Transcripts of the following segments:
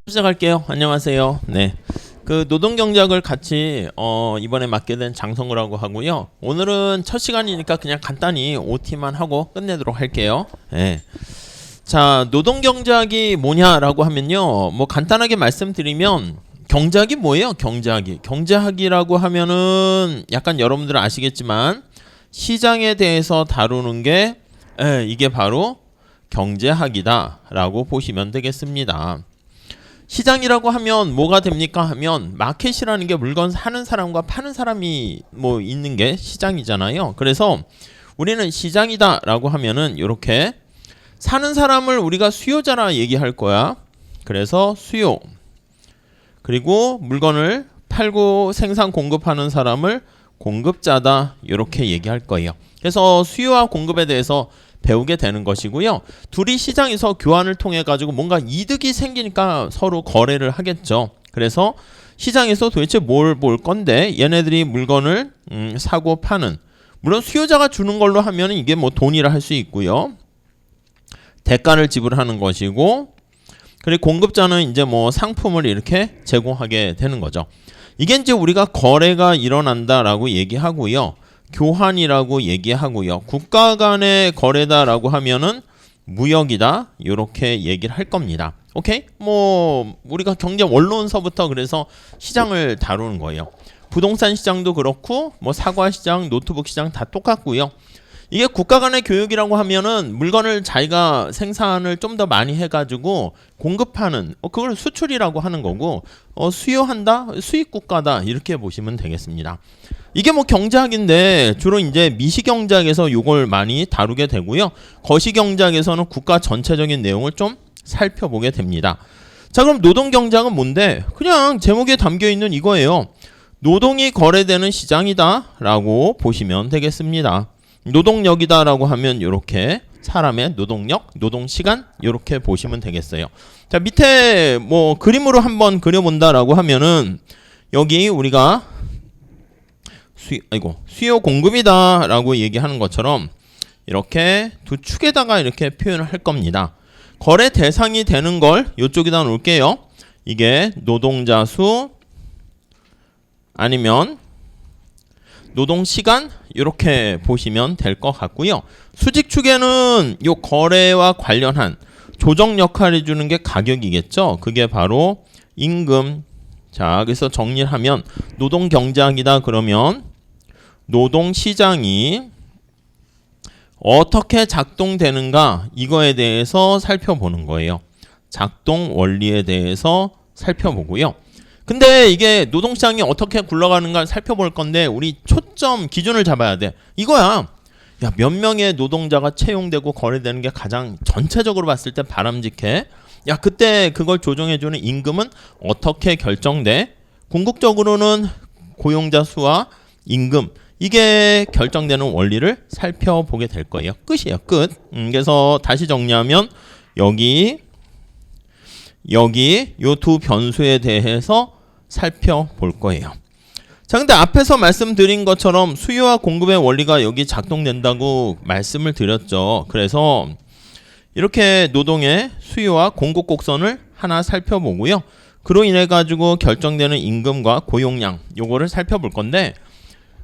시작할게요. 안녕하세요. 네. 그 노동경작을 같이 이번에 맡게 된 장성우라고 하고요. 오늘은 첫 시간이니까 그냥 간단히 OT만 하고 끝내도록 할게요. 네. 자, 노동경작이 뭐냐라고 하면요. 뭐 간단하게 말씀드리면 경작이 뭐예요? 경작이. 경작이라고 하면은 약간 여러분들은 아시겠지만 시장에 대해서 다루는 게 이게 바로 경제학이다라고 보시면 되겠습니다. 시장이라고 하면 뭐가 됩니까 하면 마켓이라는 게 물건 사는 사람과 파는 사람이 뭐 있는 게 시장이잖아요. 그래서 우리는 시장이다라고 하면은 이렇게 사는 사람을 우리가 수요자라 얘기할 거야. 그래서 수요. 그리고 물건을 팔고 생산 공급하는 사람을 공급자다 이렇게 얘기할 거예요. 그래서 수요와 공급에 대해서 배우게 되는 것이고요. 둘이 시장에서 교환을 통해 가지고 뭔가 이득이 생기니까 서로 거래를 하겠죠. 그래서 시장에서 도대체 뭘 볼 건데 얘네들이 물건을 사고 파는, 물론 수요자가 주는 걸로 하면 이게 뭐 돈이라 할 수 있고요. 대가를 지불하는 것이고, 그리고 공급자는 이제 뭐 상품을 이렇게 제공하게 되는 거죠. 이게 이제 우리가 거래가 일어난다라고 얘기하고요. 교환이라고 얘기하고요. 국가 간의 거래다라고 하면은 무역이다 이렇게 얘기를 할 겁니다. 오케이? 뭐 우리가 경제 원론서부터 그래서 시장을 다루는 거예요. 부동산 시장도 그렇고 뭐 사과 시장, 노트북 시장 다 똑같고요. 이게 국가 간의 교육이라고 하면은 물건을 자기가 생산을 좀 더 많이 해가지고 공급하는 그걸 수출이라고 하는 거고, 수요한다, 수입 국가다 이렇게 보시면 되겠습니다. 이게 뭐 경제학인데 주로 이제 미시경제학에서 이걸 많이 다루게 되고요. 거시경제학에서는 국가 전체적인 내용을 좀 살펴보게 됩니다. 자, 그럼 노동경제학은 뭔데? 그냥 제목에 담겨 있는 이거예요. 노동이 거래되는 시장이다라고 보시면 되겠습니다. 노동력이다라고 하면 이렇게 사람의 노동력, 노동시간 이렇게 보시면 되겠어요. 자, 밑에 뭐 그림으로 한번 그려본다라고 하면은 여기 우리가 수요 공급이다라고 얘기하는 것처럼 이렇게 두 축에다가 이렇게 표현을 할 겁니다. 거래 대상이 되는 걸 이쪽에다 놓을게요. 이게 노동자 수 아니면 노동시간 이렇게 보시면 될 것 같고요. 수직축에는 이 거래와 관련한 조정 역할을 해주는 게 가격이겠죠. 그게 바로 임금. 자, 그래서 정리를 하면 노동경제학이다 그러면 노동시장이 어떻게 작동되는가 이거에 대해서 살펴보는 거예요. 작동 원리에 대해서 살펴보고요. 근데 이게 노동시장이 어떻게 굴러가는가 살펴볼 건데 우리 초점 기준을 잡아야 돼. 이거야. 야, 몇 명의 노동자가 채용되고 거래되는 게 가장 전체적으로 봤을 때 바람직해. 야, 그때 그걸 조정해주는 임금은 어떻게 결정돼? 궁극적으로는 고용자 수와 임금 이게 결정되는 원리를 살펴보게 될 거예요. 끝이에요. 끝. 그래서 다시 정리하면 여기 요 두 변수에 대해서 살펴볼 거예요. 자, 근데 앞에서 말씀드린 것처럼 수요와 공급의 원리가 여기 작동된다고 말씀을 드렸죠. 그래서 이렇게 노동의 수요와 공급 곡선을 하나 살펴보고요. 그로 인해 가지고 결정되는 임금과 고용량 요거를 살펴볼 건데,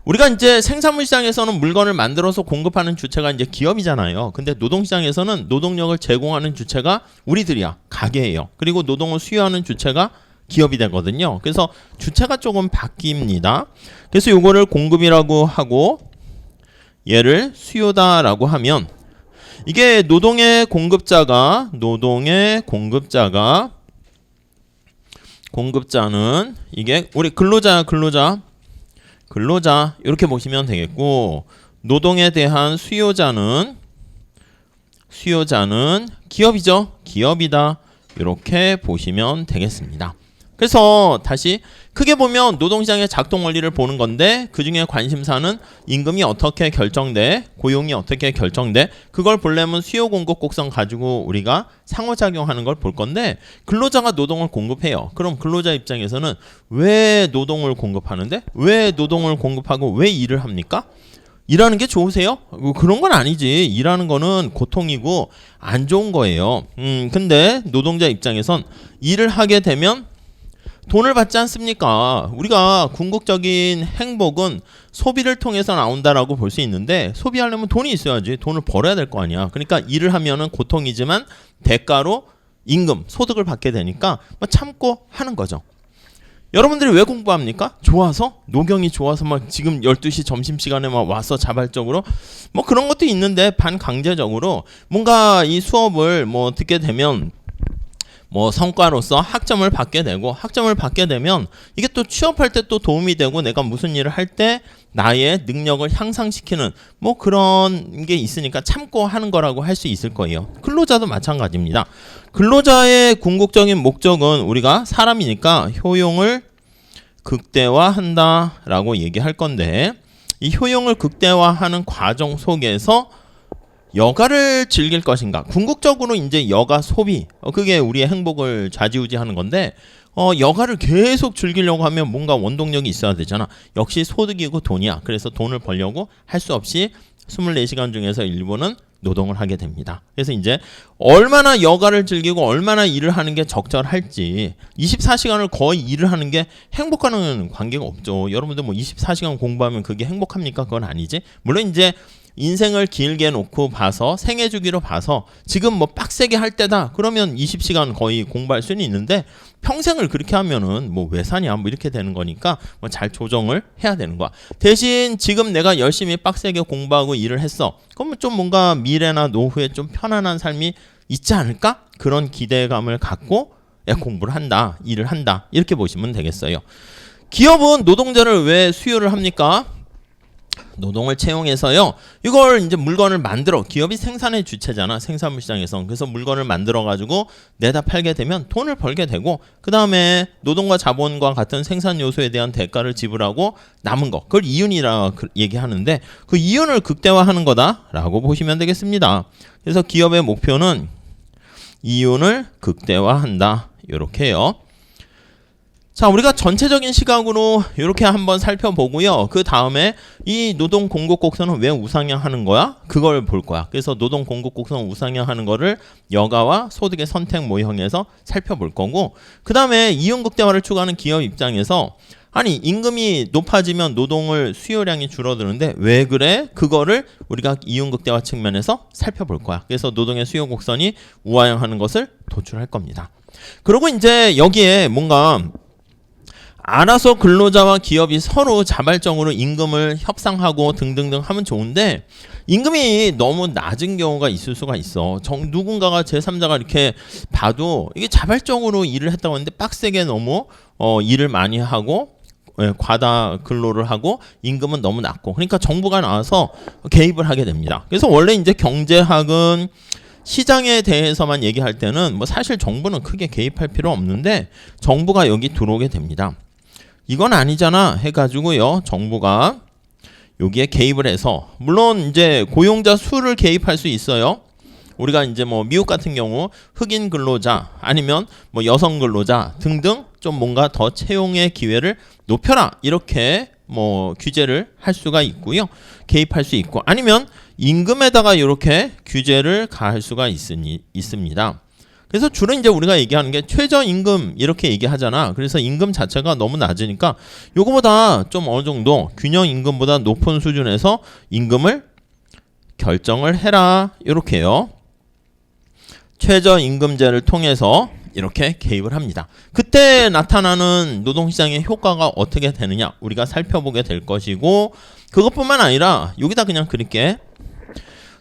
우리가 이제 생산물 시장에서는 물건을 만들어서 공급하는 주체가 이제 기업이잖아요. 근데 노동시장에서는 노동력을 제공하는 주체가 우리들이야. 가게예요. 그리고 노동을 수요하는 주체가 기업이 되거든요. 그래서 주체가 조금 바뀝니다. 그래서 요거를 공급이라고 하고 얘를 수요다라고 하면 이게 노동의 공급자는 이게 우리 근로자 이렇게 보시면 되겠고, 노동에 대한 수요자는 기업이죠. 기업이다. 이렇게 보시면 되겠습니다. 그래서 다시 크게 보면 노동시장의 작동 원리를 보는 건데, 그중에 관심사는 임금이 어떻게 결정돼, 고용이 어떻게 결정돼, 그걸 보려면 수요 공급 곡선 가지고 우리가 상호작용하는 걸 볼 건데, 근로자가 노동을 공급해요. 그럼 근로자 입장에서는 왜 노동을 공급하는데, 왜 노동을 공급하고 왜 일을 합니까? 일하는 게 좋으세요? 그런 건 아니지. 일하는 거는 고통이고 안 좋은 거예요. 근데 노동자 입장에선 일을 하게 되면 돈을 받지 않습니까? 우리가 궁극적인 행복은 소비를 통해서 나온다라고 볼 수 있는데 소비하려면 돈이 있어야지. 돈을 벌어야 될 거 아니야. 그러니까 일을 하면은 고통이지만 대가로 임금, 소득을 받게 되니까 참고 하는 거죠. 여러분들이 왜 공부합니까? 좋아서? 노경이 좋아서 막 지금 12시 점심시간에 막 와서 자발적으로 뭐 그런 것도 있는데 반강제적으로 뭔가 이 수업을 뭐 듣게 되면 뭐 성과로서 학점을 받게 되고 학점을 받게 되면 이게 또 취업할 때 또 도움이 되고 내가 무슨 일을 할 때 나의 능력을 향상시키는 뭐 그런 게 있으니까 참고 하는 거라고 할 수 있을 거예요. 근로자도 마찬가지입니다. 근로자의 궁극적인 목적은 우리가 사람이니까 효용을 극대화한다라고 얘기할 건데 이 효용을 극대화하는 과정 속에서 여가를 즐길 것인가? 궁극적으로 이제 여가 소비, 그게 우리의 행복을 좌지우지하는 건데 여가를 계속 즐기려고 하면 뭔가 원동력이 있어야 되잖아. 역시 소득이고 돈이야. 그래서 돈을 벌려고 할 수 없이 24시간 중에서 일부는 노동을 하게 됩니다. 그래서 이제 얼마나 여가를 즐기고 얼마나 일을 하는 게 적절할지 24시간을 거의 일을 하는 게 행복과는 관계가 없죠. 여러분들 뭐 24시간 공부하면 그게 행복합니까? 그건 아니지. 물론 이제 인생을 길게 놓고 봐서 생애 주기로 봐서 지금 뭐 빡세게 할 때다 그러면 20시간 거의 공부할 수는 있는데 평생을 그렇게 하면은 뭐 왜 사냐 뭐 이렇게 되는 거니까 뭐 잘 조정을 해야 되는 거야. 대신 지금 내가 열심히 빡세게 공부하고 일을 했어. 그러면 좀 뭔가 미래나 노후에 좀 편안한 삶이 있지 않을까? 그런 기대감을 갖고 공부를 한다, 일을 한다 이렇게 보시면 되겠어요. 기업은 노동자를 왜 수요를 합니까? 노동을 채용해서요. 이걸 이제 물건을 만들어 기업이 생산의 주체잖아. 생산물 시장에서. 그래서 물건을 만들어 가지고 내다 팔게 되면 돈을 벌게 되고 그다음에 노동과 자본과 같은 생산 요소에 대한 대가를 지불하고 남은 거. 그걸 이윤이라 얘기하는데 그 이윤을 극대화하는 거다라고 보시면 되겠습니다. 그래서 기업의 목표는 이윤을 극대화한다. 요렇게요. 자, 우리가 전체적인 시각으로 이렇게 한번 살펴보고요. 그 다음에 이 노동 공급 곡선은 왜 우상향하는 거야? 그걸 볼 거야. 그래서 노동 공급 곡선 우상향하는 거를 여가와 소득의 선택 모형에서 살펴볼 거고 그 다음에 이윤 극대화를 추구하는 기업 입장에서 아니 임금이 높아지면 노동을 수요량이 줄어드는데 왜 그래? 그거를 우리가 이윤 극대화 측면에서 살펴볼 거야. 그래서 노동의 수요 곡선이 우하향하는 것을 도출할 겁니다. 그리고 이제 여기에 뭔가 알아서 근로자와 기업이 서로 자발적으로 임금을 협상하고 등등등 하면 좋은데 임금이 너무 낮은 경우가 있을 수가 있어. 누군가가 제3자가 이렇게 봐도 이게 자발적으로 일을 했다고 하는데 빡세게 너무 일을 많이 하고 과다 근로를 하고 임금은 너무 낮고 그러니까 정부가 나와서 개입을 하게 됩니다. 그래서 원래 이제 경제학은 시장에 대해서만 얘기할 때는 뭐 사실 정부는 크게 개입할 필요 없는데 정부가 여기 들어오게 됩니다. 이건 아니잖아 해가지고요 정부가 여기에 개입을 해서 물론 이제 고용자 수를 개입할 수 있어요. 우리가 이제 뭐 미국 같은 경우 흑인 근로자 아니면 뭐 여성 근로자 등등 좀 뭔가 더 채용의 기회를 높여라 이렇게 뭐 규제를 할 수가 있고요. 개입할 수 있고 아니면 임금에다가 이렇게 규제를 가할 수가 있습니다. 그래서 주로 이제 우리가 얘기하는 게 최저임금 이렇게 얘기하잖아. 그래서 임금 자체가 너무 낮으니까 요거보다 좀 어느 정도 균형 임금보다 높은 수준에서 임금을 결정을 해라 이렇게요. 최저임금제를 통해서 이렇게 개입을 합니다. 그때 나타나는 노동시장의 효과가 어떻게 되느냐 우리가 살펴보게 될 것이고 그것뿐만 아니라 여기다 그냥 그릴게.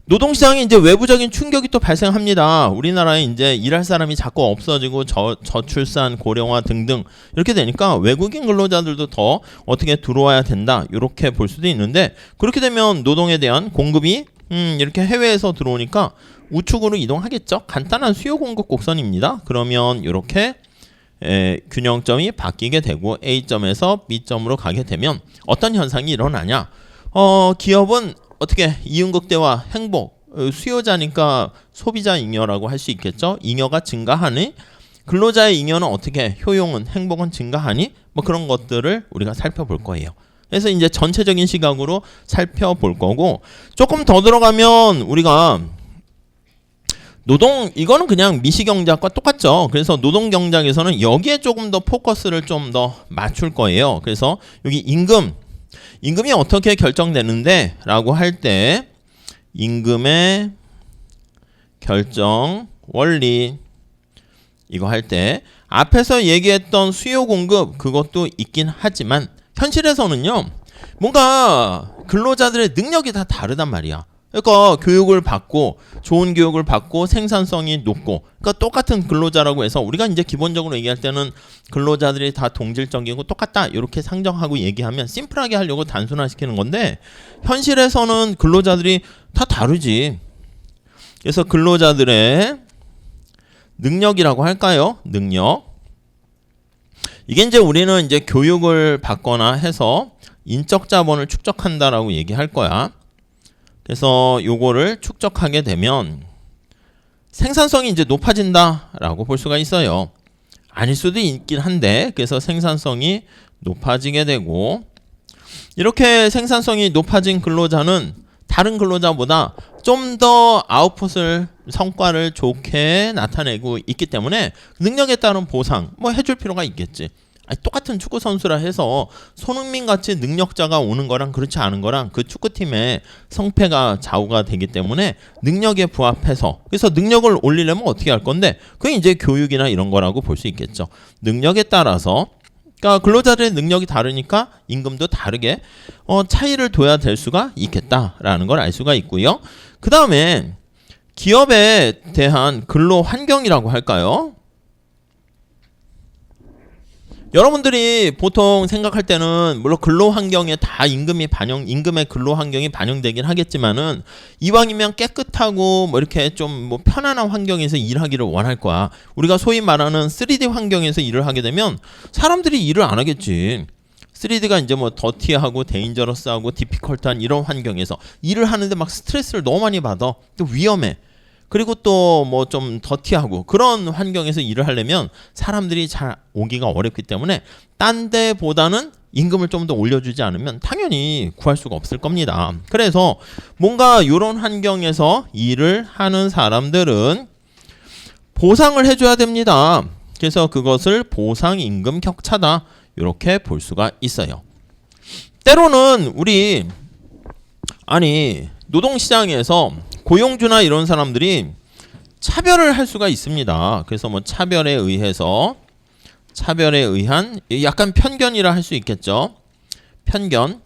노동시장에 이제 외부적인 충격이 또 발생합니다. 우리나라에 이제 일할 사람이 자꾸 없어지고 저출산, 고령화 등등 이렇게 되니까 외국인 근로자들도 더 어떻게 들어와야 된다 이렇게 볼 수도 있는데 그렇게 되면 노동에 대한 공급이 이렇게 해외에서 들어오니까 우측으로 이동하겠죠. 간단한 수요 공급 곡선입니다. 그러면 이렇게 균형점이 바뀌게 되고 A점에서 B점으로 가게 되면 어떤 현상이 일어나냐? 기업은 어떻게 이윤 극대화 행복 수요자니까 소비자 잉여라고 할 수 있겠죠. 잉여가 증가하니 근로자의 잉여는 어떻게 효용은 행복은 증가하니 뭐 그런 것들을 우리가 살펴볼 거예요. 그래서 이제 전체적인 시각으로 살펴볼 거고, 조금 더 들어가면 우리가 이거는 그냥 미시경제학과 똑같죠. 그래서 노동경제학에서는 여기에 조금 더 포커스를 좀 더 맞출 거예요. 그래서 여기 임금이 어떻게 결정되는데 라고 할 때 임금의 결정 원리, 이거 할 때 앞에서 얘기했던 수요 공급 그것도 있긴 하지만 현실에서는요, 뭔가 근로자들의 능력이 다 다르단 말이야. 그러니까 교육을 받고 좋은 교육을 받고 생산성이 높고, 그러니까 똑같은 근로자라고 해서 우리가 이제 기본적으로 얘기할 때는 근로자들이 다 동질적이고 똑같다 이렇게 상정하고 얘기하면 심플하게 하려고 단순화시키는 건데, 현실에서는 근로자들이 다 다르지. 그래서 근로자들의 능력이라고 할까요? 능력. 이게 이제 우리는 이제 교육을 받거나 해서 인적 자본을 축적한다라고 얘기할 거야. 그래서 요거를 축적하게 되면 생산성이 이제 높아진다라고 볼 수가 있어요. 아닐 수도 있긴 한데, 그래서 생산성이 높아지게 되고, 이렇게 생산성이 높아진 근로자는 다른 근로자보다 좀 더 아웃풋을 성과를 좋게 나타내고 있기 때문에 능력에 따른 보상 뭐 해줄 필요가 있겠지. 똑같은 축구 선수라 해서 손흥민 같이 능력자가 오는 거랑 그렇지 않은 거랑 그 축구팀의 성패가 좌우가 되기 때문에 능력에 부합해서, 그래서 능력을 올리려면 어떻게 할 건데, 그게 이제 교육이나 이런 거라고 볼 수 있겠죠. 능력에 따라서, 그러니까 근로자들의 능력이 다르니까 임금도 다르게 차이를 둬야 될 수가 있겠다라는 걸 알 수가 있고요. 그 다음에 기업에 대한 근로 환경이라고 할까요? 여러분들이 보통 생각할 때는 물론 근로 환경에 다 임금의 근로 환경이 반영되긴 하겠지만은, 이왕이면 깨끗하고 뭐 이렇게 좀 뭐 편안한 환경에서 일하기를 원할 거야. 우리가 소위 말하는 3D 환경에서 일을 하게 되면 사람들이 일을 안 하겠지. 3D가 이제 뭐 더티하고 데인저러스하고 디피컬트한 이런 환경에서 일을 하는데 막 스트레스를 너무 많이 받아. 또 위험해. 그리고 또 뭐 좀 더티하고 그런 환경에서 일을 하려면 사람들이 잘 오기가 어렵기 때문에 딴 데보다는 임금을 좀 더 올려주지 않으면 당연히 구할 수가 없을 겁니다. 그래서 뭔가 이런 환경에서 일을 하는 사람들은 보상을 해줘야 됩니다. 그래서 그것을 보상임금 격차다 이렇게 볼 수가 있어요. 때로는 우리 노동시장에서 고용주나 이런 사람들이 차별을 할 수가 있습니다. 그래서 뭐 차별에 의한 약간 편견이라 할 수 있겠죠. 편견.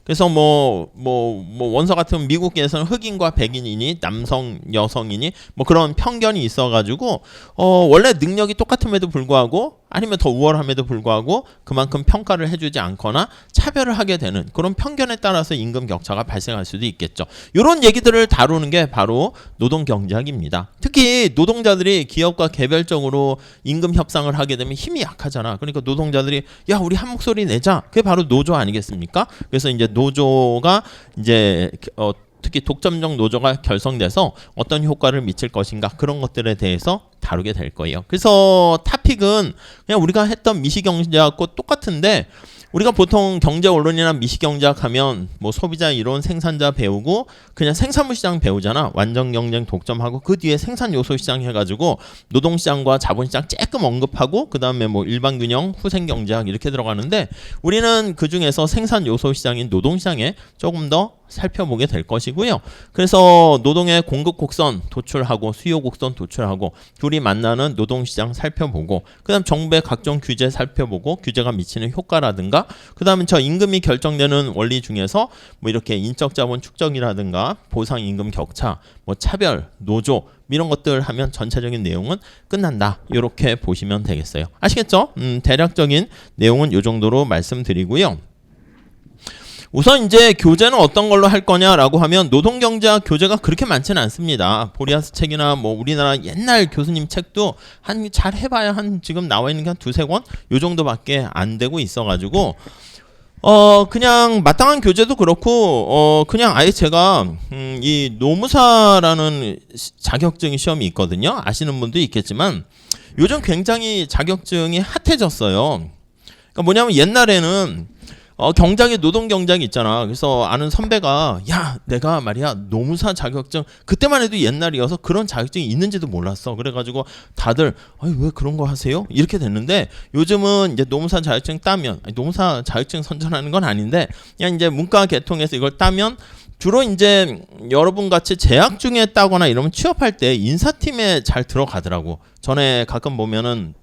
그래서 뭐 원서 같은 미국에서는 흑인과 백인이니 남성 여성이니 뭐 그런 편견이 있어가지고 원래 능력이 똑같음에도 불구하고 아니면 더 우월함에도 불구하고 그만큼 평가를 해주지 않거나 차별을 하게 되는 그런 편견에 따라서 임금 격차가 발생할 수도 있겠죠. 이런 얘기들을 다루는 게 바로 노동경제학입니다. 특히 노동자들이 기업과 개별적으로 임금 협상을 하게 되면 힘이 약하잖아. 그러니까 노동자들이 야 우리 한 목소리 내자. 그게 바로 노조 아니겠습니까? 그래서 이제 노조가 이제 특히 독점적 노조가 결성돼서 어떤 효과를 미칠 것인가 그런 것들에 대해서 다루게 될 거예요. 그래서 토픽은 그냥 우리가 했던 미시경제학과 똑같은데, 우리가 보통 경제 언론이나 미시경제학 하면 뭐 소비자 이론, 생산자 배우고 그냥 생산물 시장 배우잖아. 완전 경쟁 독점하고 그 뒤에 생산 요소 시장 해가지고 노동 시장과 자본 시장 조금 언급하고 그 다음에 뭐 일반 균형, 후생 경제학 이렇게 들어가는데, 우리는 그 중에서 생산 요소 시장인 노동 시장에 조금 더 살펴보게 될 것이고요. 그래서 노동의 공급 곡선 도출하고 수요 곡선 도출하고 둘이 만나는 노동시장 살펴보고, 그 다음 정부의 각종 규제 살펴보고 규제가 미치는 효과라든가, 그 다음에 저 임금이 결정되는 원리 중에서 뭐 이렇게 인적자본 축적이라든가 보상임금 격차, 뭐 차별, 노조 이런 것들 하면 전체적인 내용은 끝난다. 이렇게 보시면 되겠어요. 아시겠죠? 대략적인 내용은 이 정도로 말씀드리고요. 우선 이제 교재는 어떤 걸로 할 거냐라고 하면 노동경제학 교재가 그렇게 많지는 않습니다. 보리아스 책이나 뭐 우리나라 옛날 교수님 책도 잘 해봐야 지금 나와 있는 게 한 2-3권 요 정도밖에 안 되고 있어가지고 그냥 마땅한 교재도 그렇고 그냥 아예 제가 이 노무사라는 자격증 시험이 있거든요. 아시는 분도 있겠지만 요즘 굉장히 자격증이 핫해졌어요. 그러니까 뭐냐면 옛날에는 경작에 노동 경작이 있잖아. 그래서 아는 선배가 야 내가 말이야 노무사 자격증 그때만 해도 옛날이어서 그런 자격증이 있는지도 몰랐어. 그래가지고 다들 아니 왜 그런 거 하세요? 이렇게 됐는데 요즘은 이제 노무사 자격증 따면 노무사 자격증 선전하는 건 아닌데 그냥 이제 문과 계통에서 이걸 따면 주로 이제 여러분 같이 재학 중에 따거나 이러면 취업할 때 인사팀에 잘 들어가더라고. 전에 가끔 보면은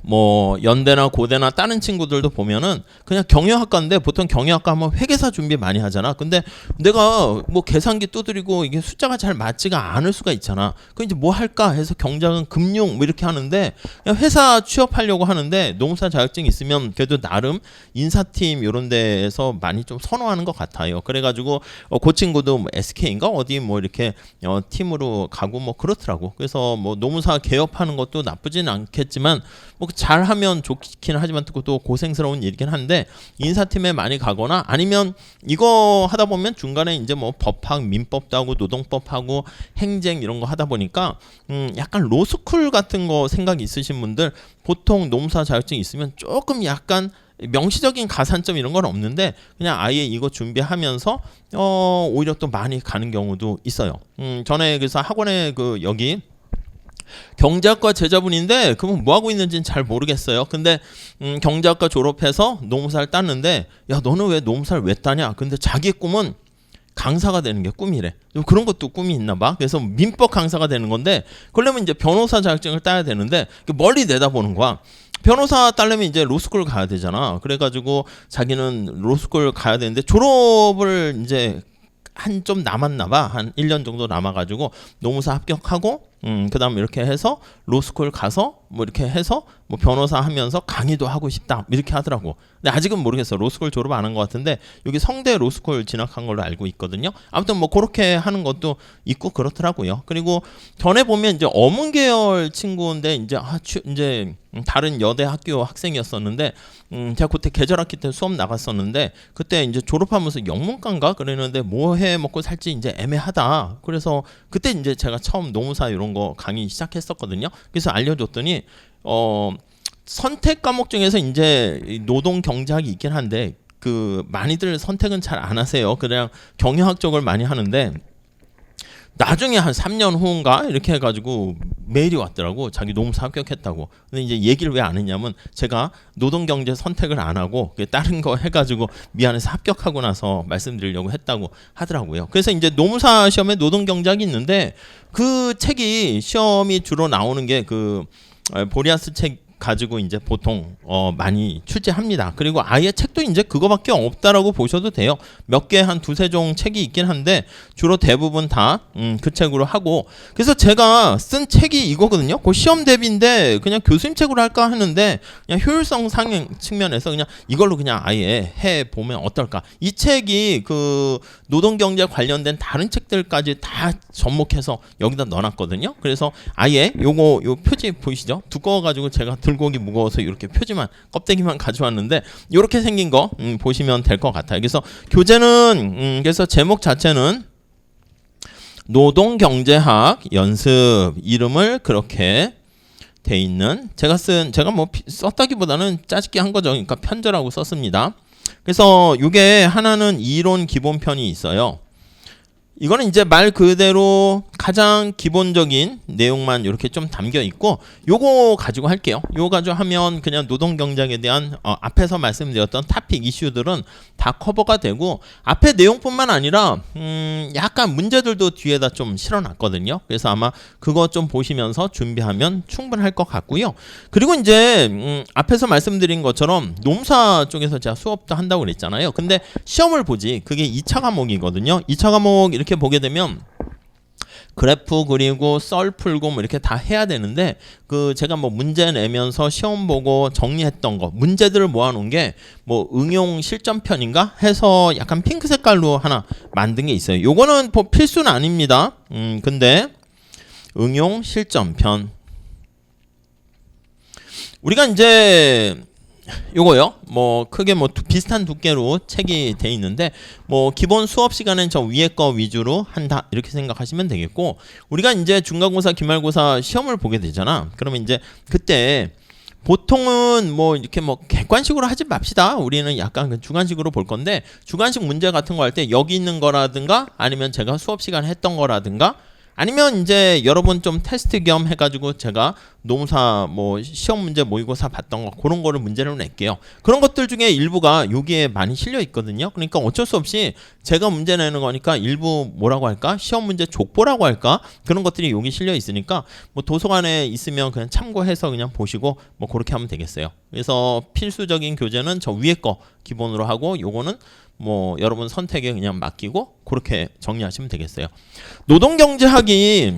뭐 연대나 고대나 다른 친구들도 보면은 그냥 경영학과인데 보통 경영학과 하면 회계사 준비 많이 하잖아. 근데 내가 뭐 계산기 두드리고 이게 숫자가 잘 맞지가 않을 수가 있잖아. 그 이제 뭐 할까 해서 경작은 금융 뭐 이렇게 하는데 그냥 회사 취업하려고 하는데 노무사 자격증이 있으면 그래도 나름 인사팀 이런 데에서 많이 좀 선호하는 것 같아요. 그래가지고 그 친구도 뭐 SK인가 어디 뭐 이렇게 팀으로 가고 뭐 그렇더라고. 그래서 뭐 노무사 개업하는 것도 나쁘진 않겠지만 뭐 잘하면 좋긴 하지만 또 고생스러운 일이긴 한데 인사팀에 많이 가거나 아니면 이거 하다 보면 중간에 이제 뭐 법학, 민법도 하고 노동법하고 행정 이런 거 하다 보니까 약간 로스쿨 같은 거 생각 있으신 분들 보통 노무사 자격증 있으면 조금 약간 명시적인 가산점 이런 건 없는데 그냥 아예 이거 준비하면서 오히려 또 많이 가는 경우도 있어요. 전에 그래서 학원에 그 여기 경제학과 제자분인데 그분 뭐 하고 있는지는 잘 모르겠어요. 근데 경제학과 졸업해서 노무사를 땄는데 야 너는 왜 노무사를 왜 따냐? 근데 자기 꿈은 강사가 되는 게 꿈이래. 그런 것도 꿈이 있나 봐. 그래서 민법 강사가 되는 건데 그러려면 이제 변호사 자격증을 따야 되는데 멀리 내다보는 거야. 변호사 따려면 이제 로스쿨 가야 되잖아. 그래가지고 자기는 로스쿨 가야 되는데 졸업을 이제 한 좀 남았나 봐. 한 1년 정도 남아가지고 노무사 합격하고 그다음 이렇게 해서 로스쿨 가서 뭐 이렇게 해서 뭐 변호사 하면서 강의도 하고 싶다 이렇게 하더라고. 근데 아직은 모르겠어. 로스쿨 졸업 안 한 것 같은데 여기 성대 로스쿨 진학한 걸로 알고 있거든요. 아무튼 뭐 그렇게 하는 것도 있고 그렇더라고요. 그리고 전에 보면 이제 어문 계열 친구인데 이제 이제 다른 여대 학교 학생이었었는데 제가 그때 계절학기 때 수업 나갔었는데 그때 이제 졸업하면서 영문과인가 그랬는데 뭐 해 먹고 살지 이제 애매하다. 그래서 그때 이제 제가 처음 노무사 이런 거 강의 시작했었거든요. 그래서 알려줬더니 선택 과목 중에서 이제 노동 경제학이 있긴 한데 그 많이들 선택은 잘 안 하세요. 그냥 경영학 쪽을 많이 하는데 나중에 한 3년 후인가 이렇게 해가지고 메일이 왔더라고. 자기 노무사 합격했다고. 근데 이제 얘기를 왜 안 했냐면 제가 노동경제 선택을 안 하고 다른 거 해가지고 미안해서 합격하고 나서 말씀드리려고 했다고 하더라고요. 그래서 이제 노무사 시험에 노동경제학이 있는데 그 책이 시험이 주로 나오는 게 그 보리아스 책 가지고 이제 보통 많이 출제합니다. 그리고 아예 책도 이제 그거밖에 없다라고 보셔도 돼요. 몇 개 한 두세 종 책이 있긴 한데 주로 대부분 다 그 책으로 하고 그래서 제가 쓴 책이 이거거든요. 그 시험 대비인데 그냥 교수님 책으로 할까 하는데 그냥 효율성 상행 측면에서 그냥 이걸로 그냥 아예 해 보면 어떨까. 이 책이 그 노동경제 관련된 다른 책들까지 다 접목해서 여기다 넣어놨거든요. 그래서 아예 요 표지 보이시죠? 두꺼워가지고 제가 들고 오기 무거워서 이렇게 표지만 껍데기만 가져왔는데 이렇게 생긴 거 보시면 될 것 같아요. 그래서 교재는 그래서 제목 자체는 노동경제학 연습 이름을 그렇게 돼 있는 제가 뭐 썼다기보다는 짜집기 한 거죠. 그러니까 편저라고 썼습니다. 그래서 이게 하나는 이론 기본편이 있어요. 이거는 이제 말 그대로 가장 기본적인 내용만 이렇게 좀 담겨 있고 요거 가지고 할게요. 요거 가지고 하면 그냥 노동경제학에 대한 앞에서 말씀드렸던 토픽 이슈들은 다 커버가 되고 앞에 내용뿐만 아니라 약간 문제들도 뒤에다 좀 실어놨거든요. 그래서 아마 그거 좀 보시면서 준비하면 충분할 것 같고요. 그리고 이제 앞에서 말씀드린 것처럼 노무사 쪽에서 제가 수업도 한다고 그랬잖아요. 근데 시험을 보지 그게 2차 과목이거든요. 2차 과목 이렇게 보게 되면 그래프 그리고 썰 풀고 뭐 이렇게 다 해야 되는데 그 제가 뭐 문제 내면서 시험 보고 정리했던 거 문제들을 모아놓은 게 뭐 응용 실전편인가 해서 약간 핑크 색깔로 하나 만든 게 있어요. 요거는 뭐 필수는 아닙니다. 근데 응용 실전편 우리가 이제 요거요. 뭐 크게 뭐 비슷한 두께로 책이 돼 있는데 뭐 기본 수업 시간은 저 위에 거 위주로 한다 이렇게 생각하시면 되겠고 우리가 이제 중간고사 기말고사 시험을 보게 되잖아. 그러면 이제 그때 보통은 뭐 이렇게 뭐 객관식으로 하지 맙시다. 우리는 약간 그 주관식으로 볼 건데 주관식 문제 같은 거 할 때 여기 있는 거라든가 아니면 제가 수업 시간에 했던 거라든가 아니면 이제 여러분 좀 테스트 겸 해가지고 제가 노무사 뭐 시험 문제 모의고사 봤던 거 그런 거를 문제로 낼게요. 그런 것들 중에 일부가 여기에 많이 실려 있거든요. 그러니까 어쩔 수 없이 제가 문제 내는 거니까 일부 뭐라고 할까? 시험 문제 족보라고 할까? 그런 것들이 여기 실려 있으니까 뭐 도서관에 있으면 그냥 참고해서 그냥 보시고 뭐 그렇게 하면 되겠어요. 그래서 필수적인 교재는 저 위에 거 기본으로 하고 요거는 뭐 여러분 선택에 그냥 맡기고 그렇게 정리하시면 되겠어요. 노동경제학이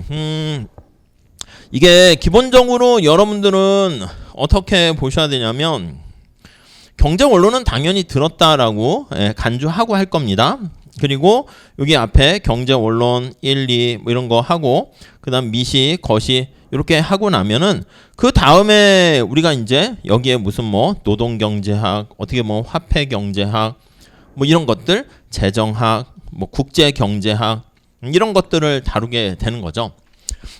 이게 기본적으로 여러분들은 어떻게 보셔야 되냐면 경제 원론은 당연히 들었다라고 간주하고 할 겁니다. 그리고 여기 앞에 경제 원론 1, 2 뭐 이런 거 하고 그다음 미시, 거시 이렇게 하고 나면은 그 다음에 우리가 이제 여기에 무슨 뭐 노동경제학, 어떻게 뭐 화폐경제학 뭐 이런 것들, 재정학, 뭐 국제경제학 이런 것들을 다루게 되는 거죠.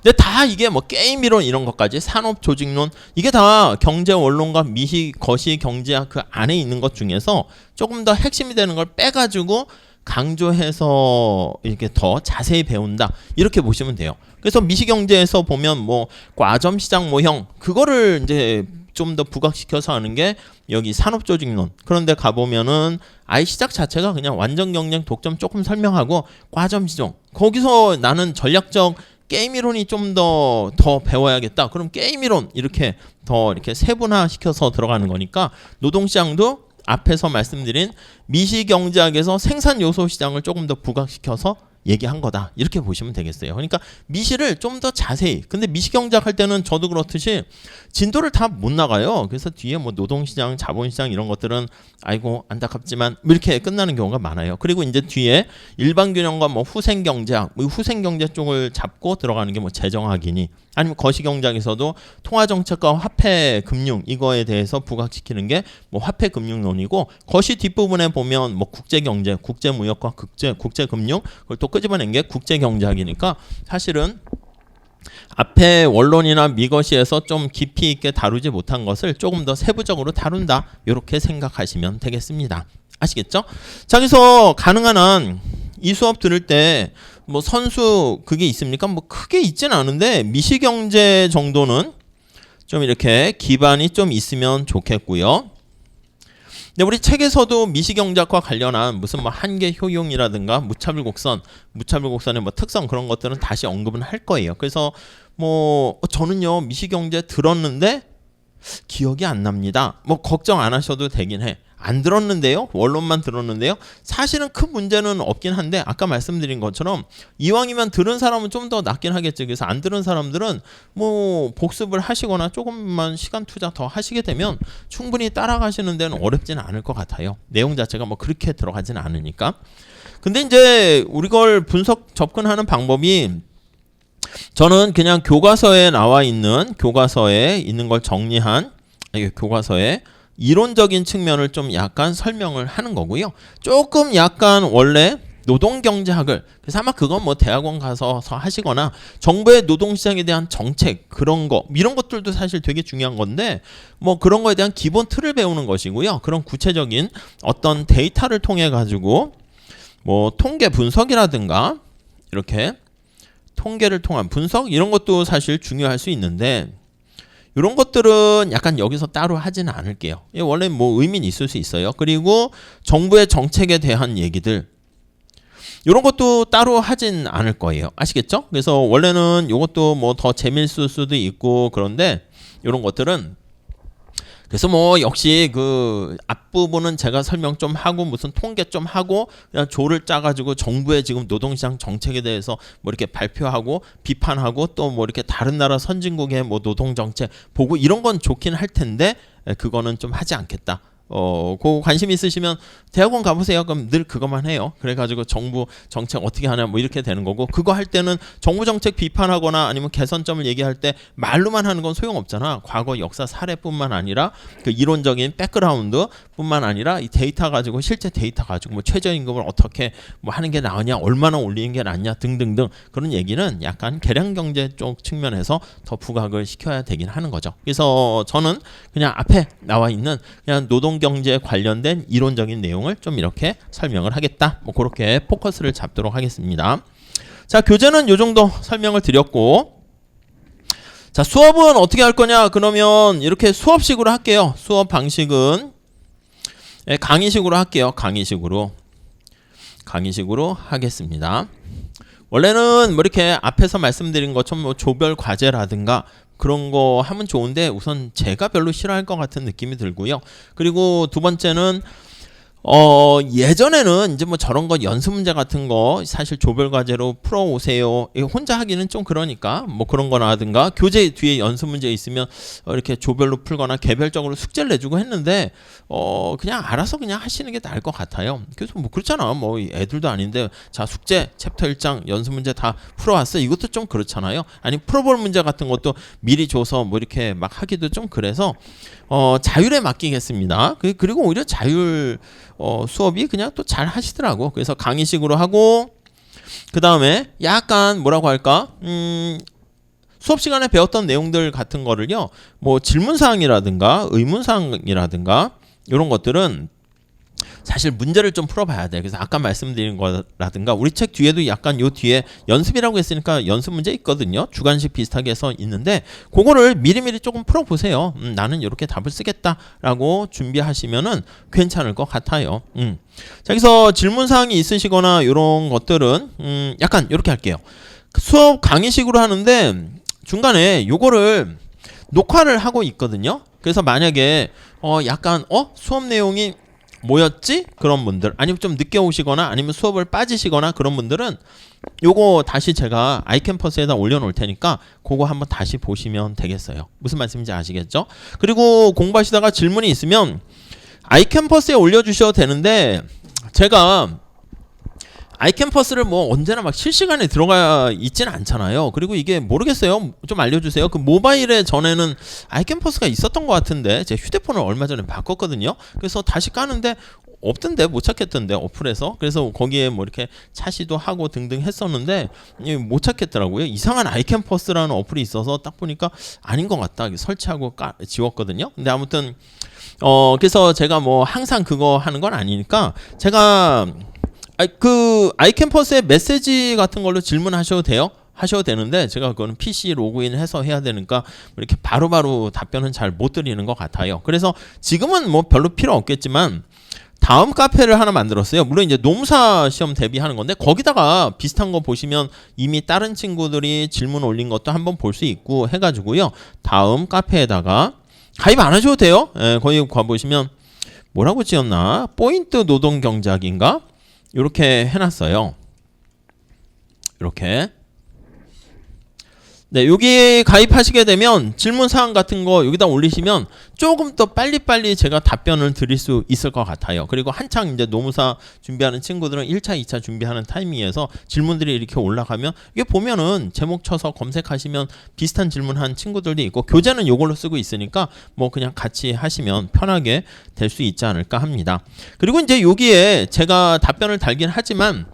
근데 다 이게 뭐 게임 이론 이런 것까지 산업조직론 이게 다 경제원론과 미시, 거시 경제학 그 안에 있는 것 중에서 조금 더 핵심이 되는 걸 빼가지고 강조해서 이렇게 더 자세히 배운다 이렇게 보시면 돼요. 그래서 미시경제에서 보면 뭐 과점시장 모형 그거를 이제 좀 더 부각시켜서 하는 게 여기 산업조직론. 그런데 가보면은 아예 시작 자체가 그냥 완전 경쟁 독점 조금 설명하고 과점시장. 거기서 나는 전략적 게임 이론이 좀 더 배워야겠다. 그럼 게임 이론 이렇게 더 이렇게 세분화시켜서 들어가는 거니까 노동시장도 앞에서 말씀드린 미시경제학에서 생산 요소 시장을 조금 더 부각시켜서 얘기한 거다. 이렇게 보시면 되겠어요. 그러니까 미시를 좀 더 자세히. 근데 미시경제학 할 때는 저도 그렇듯이 진도를 다 못 나가요. 그래서 뒤에 뭐 노동시장, 자본시장 이런 것들은 아이고 안타깝지만 이렇게 끝나는 경우가 많아요. 그리고 이제 뒤에 일반균형과 뭐 후생경제학, 뭐 후생경제 쪽을 잡고 들어가는 게 뭐 재정학이니 아니면 거시경제학에서도 통화정책과 화폐금융 이거에 대해서 부각시키는 게 뭐 화폐금융론이고 거시 뒷부분에 보면 뭐 국제경제, 국제무역과 국제금융 그걸 또 끄집어낸 게 국제경제학이니까 사실은 앞에 원론이나 미거시에서 좀 깊이 있게 다루지 못한 것을 조금 더 세부적으로 다룬다 이렇게 생각하시면 되겠습니다. 아시겠죠? 자, 그래서 가능한 한 이 수업 들을 때 뭐 선수 그게 있습니까? 뭐 크게 있진 않은데 미시경제 정도는 좀 이렇게 기반이 좀 있으면 좋겠고요. 근데 우리 책에서도 미시경제학과 관련한 무슨 뭐 한계 효용이라든가 무차별곡선의 뭐 특성 그런 것들은 다시 언급은 할 거예요. 그래서 뭐 저는요 미시경제 들었는데 기억이 안 납니다. 뭐 걱정 안 하셔도 되긴 해. 안 들었는데요. 원론만 들었는데요. 사실은 큰 문제는 없긴 한데 아까 말씀드린 것처럼 이왕이면 들은 사람은 좀 더 낫긴 하겠죠. 그래서 안 들은 사람들은 뭐 복습을 하시거나 조금만 시간 투자 더 하시게 되면 충분히 따라가시는 데는 어렵지는 않을 것 같아요. 내용 자체가 뭐 그렇게 들어가지는 않으니까. 근데 이제 우리 걸 분석 접근하는 방법이 저는 그냥 교과서에 나와 있는 교과서에 있는 걸 정리한 교과서에 이론적인 측면을 좀 약간 설명을 하는 거고요. 조금 약간 원래 노동경제학을 그래서 아마 그건 뭐 대학원 가서 하시거나 정부의 노동시장에 대한 정책 그런 거 이런 것들도 사실 되게 중요한 건데 뭐 그런 거에 대한 기본 틀을 배우는 것이고요. 그런 구체적인 어떤 데이터를 통해 가지고 뭐 통계 분석이라든가 이렇게 통계를 통한 분석 이런 것도 사실 중요할 수 있는데 이런 것들은 약간 여기서 따로 하지는 않을게요. 원래 뭐 의미는 있을 수 있어요. 그리고 정부의 정책에 대한 얘기들 이런 것도 따로 하진 않을 거예요. 아시겠죠? 그래서 원래는 이것도 뭐 더 재미있을 수도 있고 그런데 이런 것들은 그래서 뭐 역시 그 앞부분은 제가 설명 좀 하고 무슨 통계 좀 하고 그냥 조를 짜가지고 정부의 지금 노동시장 정책에 대해서 뭐 이렇게 발표하고 비판하고 또 뭐 이렇게 다른 나라 선진국의 뭐 노동정책 보고 이런 건 좋긴 할 텐데 그거는 좀 하지 않겠다. 그 관심 있으시면 대학원 가보세요. 그럼 늘 그것만 해요. 그래가지고 정부 정책 어떻게 하냐 뭐 이렇게 되는 거고, 그거 할 때는 정부 정책 비판하거나 아니면 개선점을 얘기할 때 말로만 하는 건 소용없잖아. 과거 역사 사례뿐만 아니라 그 이론적인 백그라운드뿐만 아니라 이 데이터 가지고, 실제 데이터 가지고 뭐 최저임금을 어떻게 뭐 하는 게 나으냐, 얼마나 올리는 게 낫냐 등등등, 그런 얘기는 약간 계량경제 쪽 측면에서 더 부각을 시켜야 되긴 하는 거죠. 그래서 저는 그냥 앞에 나와 있는 그냥 노동경제 관련된 이론적인 내용을 좀 이렇게 설명을 하겠다, 뭐 그렇게 포커스를 잡도록 하겠습니다. 자, 교재는 요 정도 설명을 드렸고, 자, 수업은 어떻게 할 거냐? 그러면 이렇게 수업식으로 할게요. 수업 방식은 강의식으로 할게요. 강의식으로 하겠습니다. 원래는 뭐 이렇게 앞에서 말씀드린 것처럼 뭐 조별 과제라든가 그런 거 하면 좋은데, 우선 제가 별로 싫어할 것 같은 느낌이 들고요. 그리고 두 번째는 예전에는 이제 뭐 저런 거 연습 문제 같은 거 사실 조별 과제로 풀어 오세요. 혼자 하기는 좀 그러니까 뭐 그런 거라든가, 교재 뒤에 연습 문제 있으면 이렇게 조별로 풀거나 개별적으로 숙제를 내주고 했는데, 그냥 알아서 그냥 하시는 게 나을 것 같아요. 그래서 뭐 그렇잖아. 뭐 애들도 아닌데 자, 숙제 챕터 1장 연습 문제 다 풀어왔어. 이것도 좀 그렇잖아요. 아니 풀어볼 문제 같은 것도 미리 줘서 뭐 이렇게 막 하기도 좀 그래서 자율에 맡기겠습니다. 그리고 오히려 자율 수업이 그냥 또 잘 하시더라고. 그래서 강의식으로 하고, 그 다음에 약간 뭐라고 할까, 수업 시간에 배웠던 내용들 같은 거를요, 뭐 질문사항이라든가 의문사항이라든가 이런 것들은 사실 문제를 좀 풀어봐야 돼. 그래서 아까 말씀드린 거라든가, 우리 책 뒤에도 약간 요 뒤에 연습이라고 했으니까 연습 문제 있거든요. 주관식 비슷하게 해서 있는데, 그거를 미리미리 조금 풀어보세요. 나는 이렇게 답을 쓰겠다라고 준비하시면은 괜찮을 것 같아요. 자, 여기서 질문사항이 있으시거나 이런 것들은 약간 이렇게 할게요. 수업 강의식으로 하는데 중간에 요거를 녹화를 하고 있거든요. 그래서 만약에 약간 수업 내용이 뭐였지? 그런 분들, 아니면 좀 늦게 오시거나 아니면 수업을 빠지시거나 그런 분들은 요거 다시 제가 아이캠퍼스에다 올려놓을 테니까 그거 한번 다시 보시면 되겠어요. 무슨 말씀인지 아시겠죠? 그리고 공부하시다가 질문이 있으면 아이캠퍼스에 올려주셔도 되는데, 제가 아이캠퍼스를 뭐 언제나 막 실시간에 들어가 있지는 않잖아요. 그리고 이게 모르겠어요. 좀 알려주세요. 그 모바일에 전에는 아이캠퍼스가 있었던 것 같은데, 제 휴대폰을 얼마 전에 바꿨거든요. 그래서 다시 까는데 없던데, 못 찾겠던데 어플에서. 그래서 거기에 뭐 이렇게 차시도 하고 등등 했었는데 못 찾겠더라고요. 이상한 아이캠퍼스라는 어플이 있어서 딱 보니까 아닌 것 같다, 설치하고 지웠거든요. 근데 아무튼 그래서 제가 뭐 항상 그거 하는 건 아니니까, 제가 그 아이캠퍼스의 메시지 같은 걸로 질문하셔도 돼요. 하셔도 되는데, 제가 그거는 PC 로그인해서 해야 되니까 이렇게 바로바로 답변은 잘 못 드리는 것 같아요. 그래서 지금은 뭐 별로 필요 없겠지만 다음 카페를 하나 만들었어요. 물론 이제 노무사 시험 대비하는 건데, 거기다가 비슷한 거 보시면 이미 다른 친구들이 질문 올린 것도 한번 볼 수 있고 해가지고요. 다음 카페에다가 가입 안 하셔도 돼요. 거기 가보시면 뭐라고 지었나? 포인트 노동 경작인가? 이렇게 해놨어요. 이렇게. 네, 여기 가입하시게 되면 질문사항 같은 거 여기다 올리시면 조금 더 빨리빨리 제가 답변을 드릴 수 있을 것 같아요. 그리고 한창 이제 노무사 준비하는 친구들은 1차, 2차 준비하는 타이밍에서 질문들이 이렇게 올라가면, 이게 보면은 제목 쳐서 검색하시면 비슷한 질문한 친구들도 있고, 교재는 이걸로 쓰고 있으니까 뭐 그냥 같이 하시면 편하게 될 수 있지 않을까 합니다. 그리고 이제 여기에 제가 답변을 달긴 하지만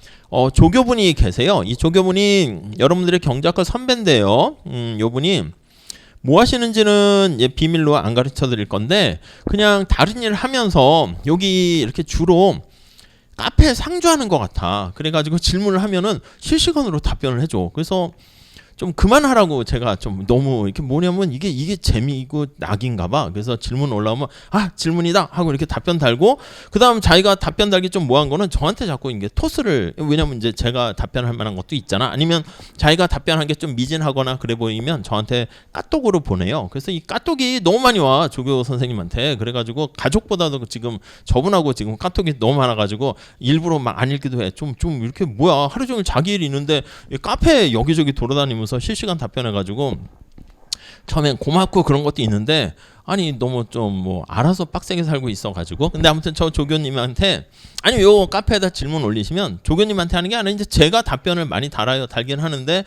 조교분이 계세요. 이 조교분이 여러분들의 경작과 선배인데요. 요분이 뭐 하시는지는 비밀로 안 가르쳐 드릴 건데, 그냥 다른 일을 하면서 여기 이렇게 주로 카페에 상주하는 것 같아. 그래가지고 질문을 하면은 실시간으로 답변을 해줘. 그래서 좀 그만하라고 제가 좀 너무 이렇게 뭐냐면 이게 재미고 낙인가 봐. 그래서 질문 올라오면 질문이다 하고 이렇게 답변 달고, 그다음 자기가 답변 달기 좀 뭐한 거는 저한테 자꾸 이게 토스를, 왜냐면 이제 제가 답변할 만한 것도 있잖아. 아니면 자기가 답변한 게 좀 미진하거나 그래 보이면 저한테 까톡으로 보내요. 그래서 이 까톡이 너무 많이 와, 조교 선생님한테. 그래가지고 가족보다도 지금 저분하고 지금 까톡이 너무 많아가지고 일부러 막 안 읽기도 해. 좀 이렇게 뭐야, 하루 종일 자기 일 있는데 카페 여기저기 돌아다니면서 실시간 답변해가지고 처음엔 고맙고 그런 것도 있는데, 아니 너무 좀 뭐 알아서 빡세게 살고 있어가지고. 근데 아무튼 저 조교님한테 아니 요 카페에다 질문 올리시면 조교님한테 하는 게 아니라 이제 제가 답변을 많이 달긴 하는데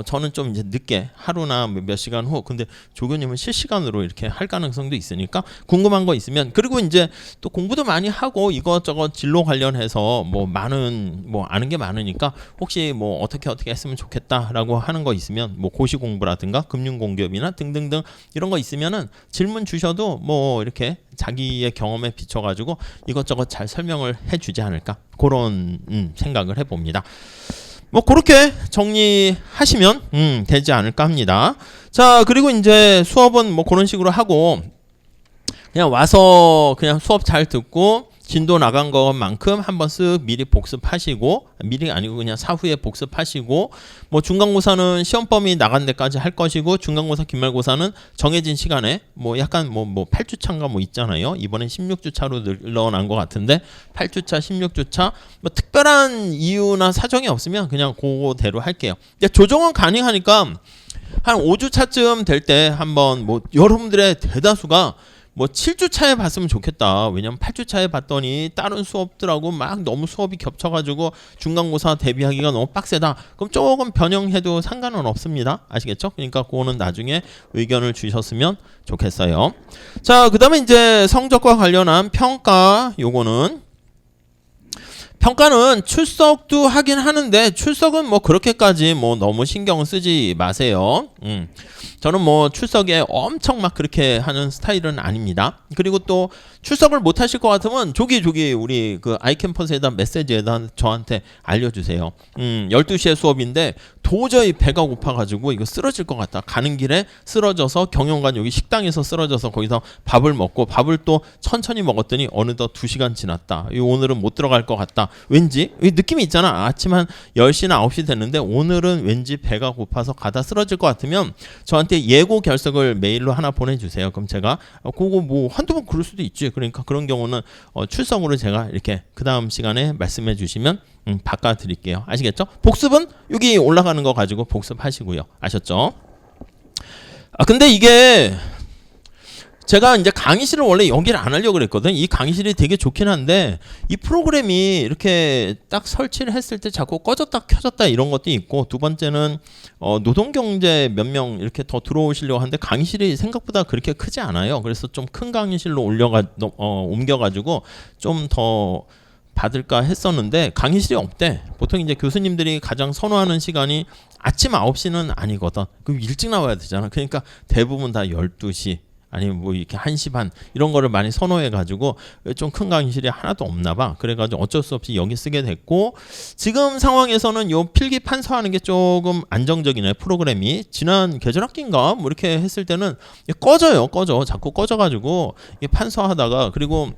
저는 좀 이제 늦게 하루나 몇 시간 후. 근데 조교님은 실시간으로 이렇게 할 가능성도 있으니까 궁금한 거 있으면, 그리고 이제 또 공부도 많이 하고 이것저것 진로 관련해서 뭐 많은 뭐 아는 게 많으니까 혹시 뭐 어떻게 했으면 좋겠다라고 하는 거 있으면 뭐 고시 공부라든가 금융공기업이나 등등등 이런 거 있으면은 질문 주셔도 뭐 이렇게 자기의 경험에 비춰가지고 이것저것 잘 설명을 해주지 않을까, 그런 생각을 해봅니다. 뭐 그렇게 정리하시면 되지 않을까 합니다. 자, 그리고 이제 수업은 뭐 그런 식으로 하고 그냥 와서 그냥 수업 잘 듣고 진도 나간 것만큼 한번 쓱 미리 복습하시고, 미리 아니고 그냥 사후에 복습하시고, 뭐 중간고사는 시험 범위 나간 데까지 할 것이고, 중간고사 기말고사는 정해진 시간에 뭐 약간 뭐 8주차인가 뭐 있잖아요. 이번엔 16주차로 늘어난 것 같은데 8주차 16주차 뭐 특별한 이유나 사정이 없으면 그냥 그거대로 할게요. 근데 조정은 가능하니까 한 5주차쯤 될 때 한번 뭐 여러분들의 대다수가 뭐 7주차에 봤으면 좋겠다. 왜냐면 8주차에 봤더니 다른 수업들하고 막 너무 수업이 겹쳐가지고 중간고사 대비하기가 너무 빡세다. 그럼 조금 변형해도 상관은 없습니다. 아시겠죠? 그러니까 그거는 나중에 의견을 주셨으면 좋겠어요. 자, 그 다음에 이제 성적과 관련한 평가, 요거는 평가는 출석도 하긴 하는데 출석은 뭐 그렇게까지 뭐 너무 신경 쓰지 마세요. 저는 뭐 출석에 엄청 막 그렇게 하는 스타일은 아닙니다. 그리고 또 출석을 못 하실 것 같으면 조기 우리 그 아이캠퍼스에다 메시지에다 저한테 알려주세요. 12시에 수업인데 도저히 배가 고파가지고 이거 쓰러질 것 같다. 가는 길에 쓰러져서 경영관 여기 식당에서 쓰러져서 거기서 밥을 먹고, 밥을 또 천천히 먹었더니 어느덧 2시간 지났다. 오늘은 못 들어갈 것 같다. 왠지 느낌이 있잖아. 아침 한 10시나 9시 됐는데 오늘은 왠지 배가 고파서 가다 쓰러질 것 같으면 저한테 예고 결석을 메일로 하나 보내주세요. 그럼 제가 그거 뭐 한두 번 그럴 수도 있지. 그러니까 그런 경우는 출석으로 제가 이렇게 그 다음 시간에 말씀해 주시면 바꿔드릴게요. 아시겠죠? 복습은 여기 올라가는 거 가지고 복습하시고요. 아셨죠? 근데 이게 제가 이제 강의실을 원래 여기를 안 하려고 그랬거든. 이 강의실이 되게 좋긴 한데 이 프로그램이 이렇게 딱 설치를 했을 때 자꾸 꺼졌다 켜졌다 이런 것도 있고, 두 번째는 노동경제 몇 명 이렇게 더 들어오시려고 하는데 강의실이 생각보다 그렇게 크지 않아요. 그래서 좀 큰 강의실로 옮겨가지고 좀 더 받을까 했었는데 강의실이 없대. 보통 이제 교수님들이 가장 선호하는 시간이 아침 9시는 아니거든. 그럼 일찍 나와야 되잖아. 그러니까 대부분 다 12시 아니면 뭐 이렇게 1시 반 이런 거를 많이 선호해가지고 좀 큰 강의실이 하나도 없나 봐. 그래가지고 어쩔 수 없이 여기 쓰게 됐고, 지금 상황에서는 요 필기 판서하는 게 조금 안정적이네. 프로그램이 지난 계절학기인가 뭐 이렇게 했을 때는 꺼져 자꾸 꺼져가지고 이게 판서하다가, 그리고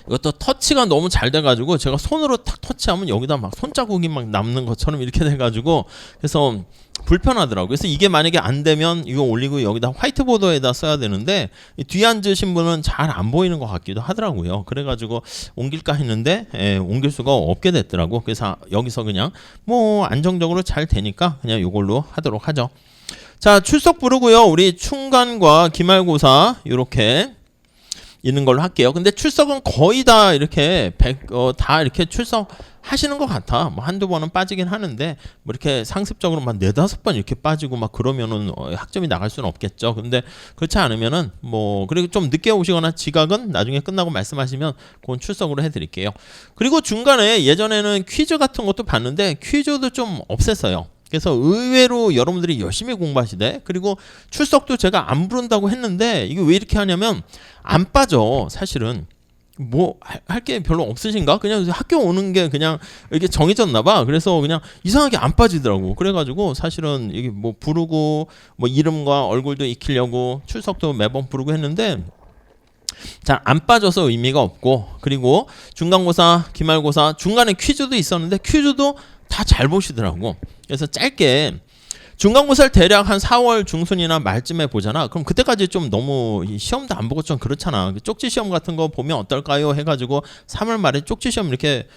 이것도 터치가 너무 잘 돼가지고 제가 손으로 탁 터치하면 여기다 막 손자국이 막 남는 것처럼 이렇게 돼가지고 그래서 불편하더라고요. 그래서 이게 만약에 안 되면 이거 올리고 여기다 화이트보드에다 써야 되는데 뒤에 앉으신 분은 잘 안 보이는 것 같기도 하더라고요. 그래가지고 옮길까 했는데 옮길 수가 없게 됐더라고. 그래서 여기서 그냥 뭐 안정적으로 잘 되니까 그냥 이걸로 하도록 하죠. 자, 출석 부르고요. 우리 trung 간과 기말고사 이렇게 있는 걸로 할게요. 근데 출석은 거의 다 이렇게 다 이렇게 출석하시는 것 같아. 뭐 한두 번은 빠지긴 하는데 뭐 이렇게 상습적으로 막 4-5번 이렇게 빠지고 막 그러면은 학점이 나갈 수는 없겠죠. 근데 그렇지 않으면은 뭐 그리고 좀 늦게 오시거나 지각은 나중에 끝나고 말씀하시면 그건 출석으로 해드릴게요. 그리고 중간에 예전에는 퀴즈 같은 것도 봤는데 퀴즈도 좀 없앴어요. 그래서 의외로 여러분들이 열심히 공부하시대. 그리고 출석도 제가 안 부른다고 했는데 이게 왜 이렇게 하냐면 안 빠져. 사실은 뭐 할 게 별로 없으신가? 그냥 학교 오는 게 그냥 이렇게 정해졌나 봐. 그래서 그냥 이상하게 안 빠지더라고. 그래가지고 사실은 이게 뭐 부르고 뭐 이름과 얼굴도 익히려고 출석도 매번 부르고 했는데 잘 안 빠져서 의미가 없고, 그리고 중간고사, 기말고사 중간에 퀴즈도 있었는데 퀴즈도 다 잘 보시더라고. 그래서 짧게 중간고사를 대략 한 4월 중순이나 말쯤에 보잖아. 그럼 그때까지 좀 너무 시험도 안 보고 좀 그렇잖아. 쪽지 시험 같은 거 보면 어떨까요? 해가지고 3월 말에 쪽지 시험 이렇게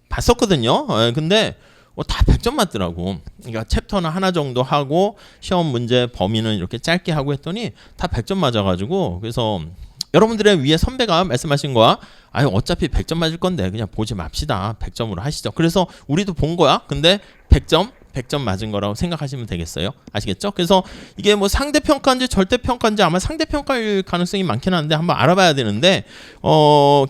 봤었거든요. 근데 다 100점 맞더라고. 그러니까 챕터는 하나 정도 하고 시험 문제 범위는 이렇게 짧게 하고 했더니 다 100점 맞아가지고 그래서 여러분들의 위에 선배가 말씀하신 거야. 아유 어차피 100점 맞을 건데 그냥 보지 맙시다. 100점으로 하시죠. 그래서 우리도 본 거야. 근데 100점 맞은 거라고 생각하시면 되겠어요. 아시겠죠? 그래서 이게 뭐 상대평가인지 절대평가인지 아마 상대평가일 가능성이 많긴 한데 한번 알아봐야 되는데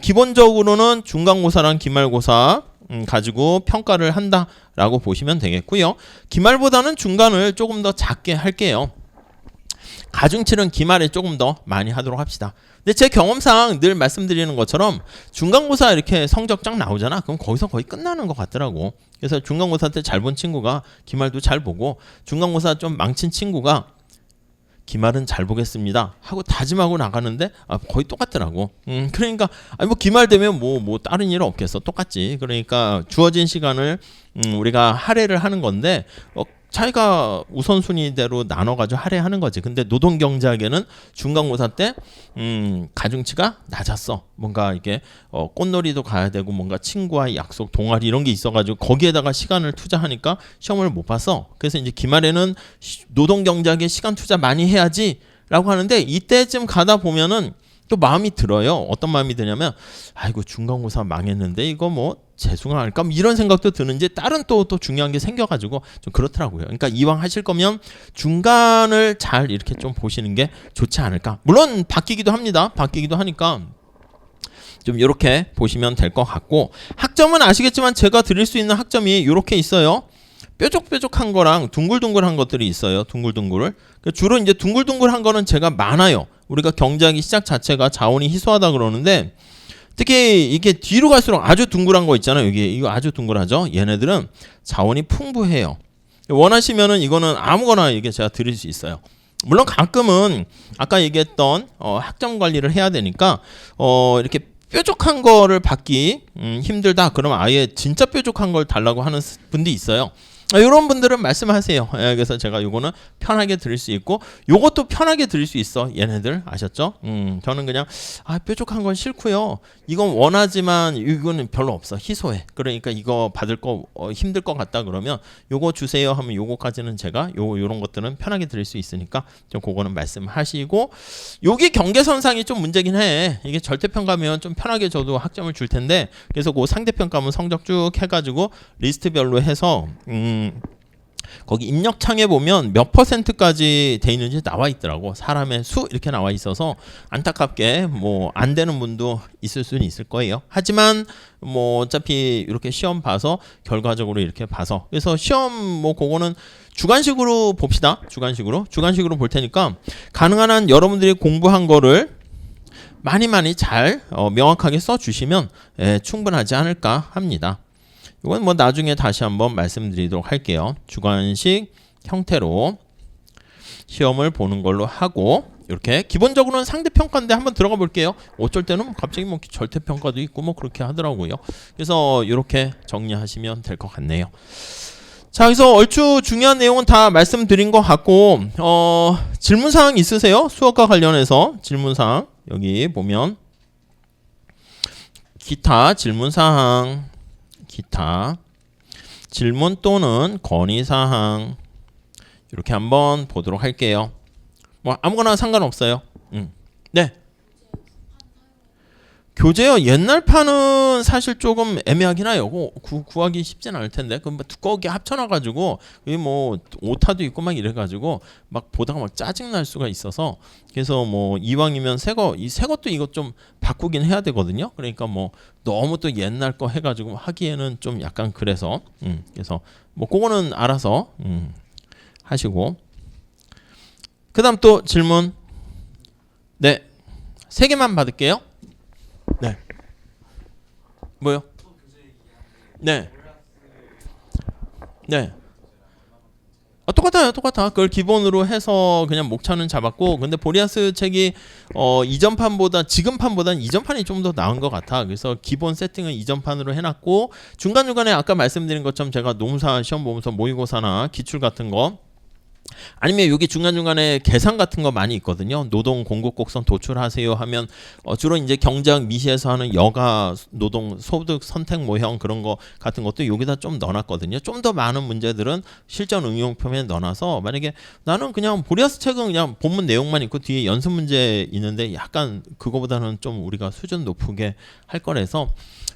기본적으로는 중간고사랑 기말고사 가지고 평가를 한다라고 보시면 되겠고요. 기말보다는 중간을 조금 더 작게 할게요. 가중치는 기말에 조금 더 많이 하도록 합시다. 근데 제 경험상 늘 말씀드리는 것처럼 중간고사 이렇게 성적 쫙 나오잖아. 그럼 거기서 거의 끝나는 것 같더라고. 그래서 중간고사 때 잘 본 친구가 기말도 잘 보고 중간고사 좀 망친 친구가 기말은 잘 보겠습니다 하고 다짐하고 나가는데 거의 똑같더라고. 그러니까 뭐 기말 되면 뭐 다른 일 없겠어. 똑같지. 그러니까 주어진 시간을 우리가 할애를 하는 건데 차이가 우선순위대로 나눠가지고 할애하는 거지. 근데 노동경제학에는 중간고사 때 가중치가 낮았어. 뭔가 이게 꽃놀이도 가야 되고 뭔가 친구와의 약속, 동아리 이런 게 있어가지고 거기에다가 시간을 투자하니까 시험을 못 봤어. 그래서 이제 기말에는 노동경제학에 시간 투자 많이 해야지라고 하는데 이때쯤 가다 보면은 또 마음이 들어요. 어떤 마음이 드냐면 아이고 중간고사 망했는데 이거 뭐 재수강할까 이런 생각도 드는지 다른 또 중요한 게 생겨가지고 좀 그렇더라고요. 그러니까 이왕 하실 거면 중간을 잘 이렇게 좀 보시는 게 좋지 않을까. 물론 바뀌기도 합니다. 바뀌기도 하니까 좀 이렇게 보시면 될 것 같고 학점은 아시겠지만 제가 드릴 수 있는 학점이 이렇게 있어요. 뾰족뾰족한 거랑 둥글둥글한 것들이 있어요. 둥글둥글. 주로 이제 둥글둥글한 거는 제가 많아요. 우리가 경제학이 시작 자체가 자원이 희소하다 그러는데 특히 이게 뒤로 갈수록 아주 둥글한 거 있잖아요. 이거 아주 둥글하죠. 얘네들은 자원이 풍부해요. 원하시면은 이거는 아무거나 이게 제가 드릴 수 있어요. 물론 가끔은 아까 얘기했던 학점 관리를 해야 되니까 이렇게 뾰족한 거를 받기 힘들다. 그러면 아예 진짜 뾰족한 걸 달라고 하는 분도 있어요. 이런 분들은 말씀하세요. 그래서 제가 요거는 편하게 드릴 수 있고 요것도 편하게 드릴 수 있어. 얘네들 아셨죠? 저는 그냥 뾰족한 건 싫고요. 이건 원하지만 이거는 별로 없어. 희소해. 그러니까 이거 받을 거 힘들 것 같다 그러면 요거 주세요 하면 요거까지는 제가 요런 것들은 편하게 드릴 수 있으니까 좀 그거는 말씀하시고 여기 경계선상이 좀 문제긴 해. 이게 절대평가면 좀 편하게 줘도 학점을 줄 텐데 그래서 그 상대평가면 성적 쭉 해가지고 리스트별로 해서 거기 입력창에 보면 몇 %까지 돼 있는지 나와 있더라고. 사람의 수 이렇게 나와 있어서 안타깝게 뭐 안 되는 분도 있을 수는 있을 거예요. 하지만 뭐 어차피 이렇게 시험 봐서 결과적으로 이렇게 봐서 그래서 시험 뭐 그거는 주관식으로 봅시다. 주관식으로 볼 테니까 가능한 한 여러분들이 공부한 거를 많이 잘 명확하게 써주시면 충분하지 않을까 합니다. 이건 뭐 나중에 다시 한번 말씀드리도록 할게요. 주관식 형태로 시험을 보는 걸로 하고 이렇게 기본적으로는 상대평가인데 한번 들어가 볼게요. 어쩔 때는 갑자기 뭐 절대평가도 있고 뭐 그렇게 하더라고요. 그래서 이렇게 정리하시면 될 것 같네요. 자, 그래서 얼추 중요한 내용은 다 말씀드린 것 같고 질문사항 있으세요? 수업과 관련해서 질문사항 여기 보면 기타 질문사항 기타 질문 또는 건의사항 이렇게 한번 보도록 할게요. 뭐 아무거나 상관없어요. 네. 교재요. 옛날 판은 사실 조금 애매하긴 해요. 구하기 쉽진 않을 텐데. 그 두꺼우게 합쳐놔가지고 이게 뭐 오타도 있고 막 이래가지고 막 보다가 막 짜증 날 수가 있어서 그래서 뭐 이왕이면 새 것도 이것 좀 바꾸긴 해야 되거든요. 그러니까 뭐 너무 또 옛날 거 해가지고 하기에는 좀 약간 그래서 그래서 뭐 그거는 알아서 하시고 그다음 또 질문 네 3개만 받을게요. 네. 뭐요? 네. 네. 똑같아요. 그걸 기본으로 해서 그냥 목차는 잡았고 근데 보리아스 책이 이전 판보다 지금 판보다는 이전 판이 좀 더 나은 것 같아. 그래서 기본 세팅은 이전 판으로 해놨고 중간중간에 아까 말씀드린 것처럼 제가 농사 시험 보면서 모의고사나 기출 같은 거 아니면 여기 중간중간에 계산 같은 거 많이 있거든요. 노동 공급 곡선 도출하세요 하면 주로 이제 경제학 미시에서 하는 여가 노동 소득 선택 모형 그런 거 같은 것도 여기다 좀 넣어놨거든요. 좀 더 많은 문제들은 실전 응용표면에 넣어놔서 만약에 나는 그냥 보리아스 책은 그냥 본문 내용만 있고 뒤에 연습 문제 있는데 약간 그거보다는 좀 우리가 수준 높게 할 거라서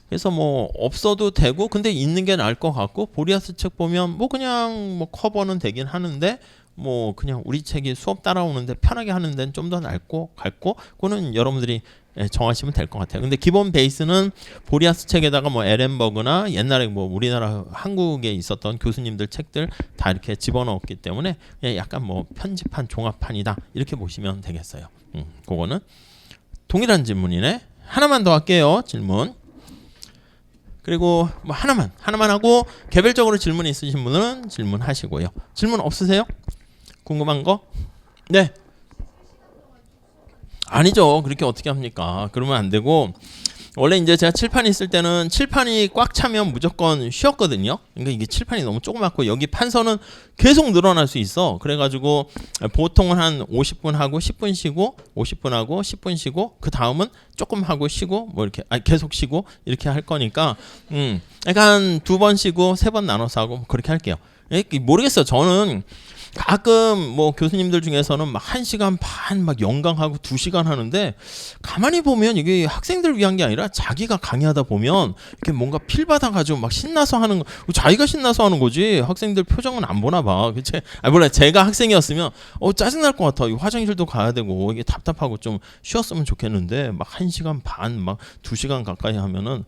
그래서 뭐 없어도 되고 근데 있는 게 나을 것 같고 보리아스 책 보면 뭐 그냥 뭐 커버는 되긴 하는데 뭐 그냥 우리 책이 수업 따라오는데 편하게 하는 데는 좀 더 낫고 갈고 그거는 여러분들이 정하시면 될 것 같아요. 근데 기본 베이스는 보리아스 책에다가 뭐 에렌버그나 옛날에 뭐 우리나라 한국에 있었던 교수님들 책들 다 이렇게 집어넣었기 때문에 그냥 약간 뭐 편집한 종합판이다 이렇게 보시면 되겠어요. 그거는 동일한 질문이네. 하나만 더 할게요. 질문. 그리고 뭐 하나만 하고 개별적으로 질문 있으신 분은 질문하시고요. 질문 없으세요? 궁금한 거? 네. 아니죠. 그렇게 어떻게 합니까? 그러면 안 되고 원래 이제 제가 칠판 있을 때는 칠판이 꽉 차면 무조건 쉬었거든요. 그러니까 이게 칠판이 너무 조그맣고 여기 판서는 계속 늘어날 수 있어. 그래가지고 보통은 한 50분 하고 10분 쉬고 50분 하고 10분 쉬고 그 다음은 조금 하고 쉬고 뭐 이렇게 계속 쉬고 이렇게 할 거니까 그러니까 한 2번 쉬고 3번 나눠서 하고 그렇게 할게요. 모르겠어요. 저는 가끔 뭐 교수님들 중에서는 막 1시간 반 막 연강하고 2시간 하는데 가만히 보면 이게 학생들 위한 게 아니라 자기가 강의하다 보면 이렇게 뭔가 필 받아가지고 막 신나서 하는 거 자기가 신나서 하는 거지 학생들 표정은 안 보나 봐. 그치? 몰라 제가 학생이었으면 짜증날 것 같아. 화장실도 가야 되고 이게 답답하고 좀 쉬었으면 좋겠는데 막 1시간 반 막 2시간 가까이 하면은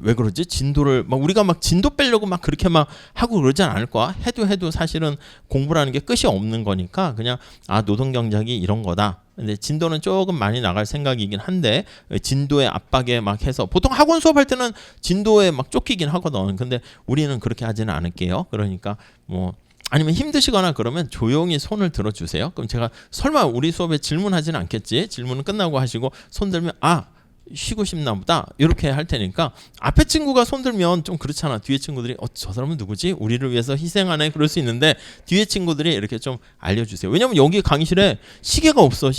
왜 그러지? 진도를 막 우리가 막 진도 빼려고 막 그렇게 막 하고 그러진 않을 거야. 해도 사실은 공부라는 게 끝이 없는 거니까 그냥 노동경제학이 이런 거다. 근데 진도는 조금 많이 나갈 생각이긴 한데 진도의 압박에 막 해서 보통 학원 수업할 때는 진도에 막 쫓기긴 하거든. 근데 우리는 그렇게 하지는 않을게요. 그러니까 뭐 아니면 힘드시거나 그러면 조용히 손을 들어주세요. 그럼 제가 설마 우리 수업에 질문하지는 않겠지? 질문은 끝나고 하시고 손 들면 쉬고 싶나 보다 이렇게 할 테니까 앞에 친구가 손들면 좀 그렇잖아. 뒤에 친구들이 저 사람은 누구지? 우리를 위해서 희생하네 그럴 수 있는데 뒤에 친구들이 이렇게 좀 알려주세요. 왜냐면 여기 강의실에 시계가 없어.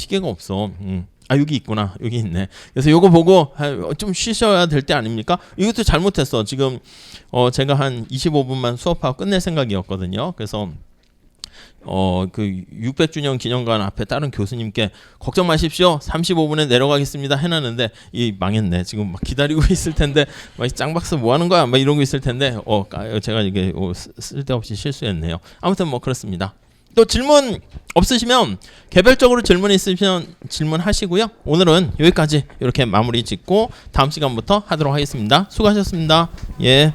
여기 있구나. 여기 있네. 그래서 요거 보고 좀 쉬셔야 될 때 아닙니까? 이것도 잘못했어. 지금 제가 한 25분만 수업하고 끝낼 생각이었거든요. 그래서 그 600주년 기념관 앞에 다른 교수님께 걱정 마십시오. 35분에 내려가겠습니다. 해놨는데 망했네. 지금 막 기다리고 있을 텐데 짱박스 뭐 하는 거야? 막 이러고 있을 텐데 제가 이게 쓸데없이 실수했네요. 아무튼 뭐 그렇습니다. 또 질문 없으시면 개별적으로 질문 있으시면 질문하시고요. 오늘은 여기까지 이렇게 마무리 짓고 다음 시간부터 하도록 하겠습니다. 수고하셨습니다. 예.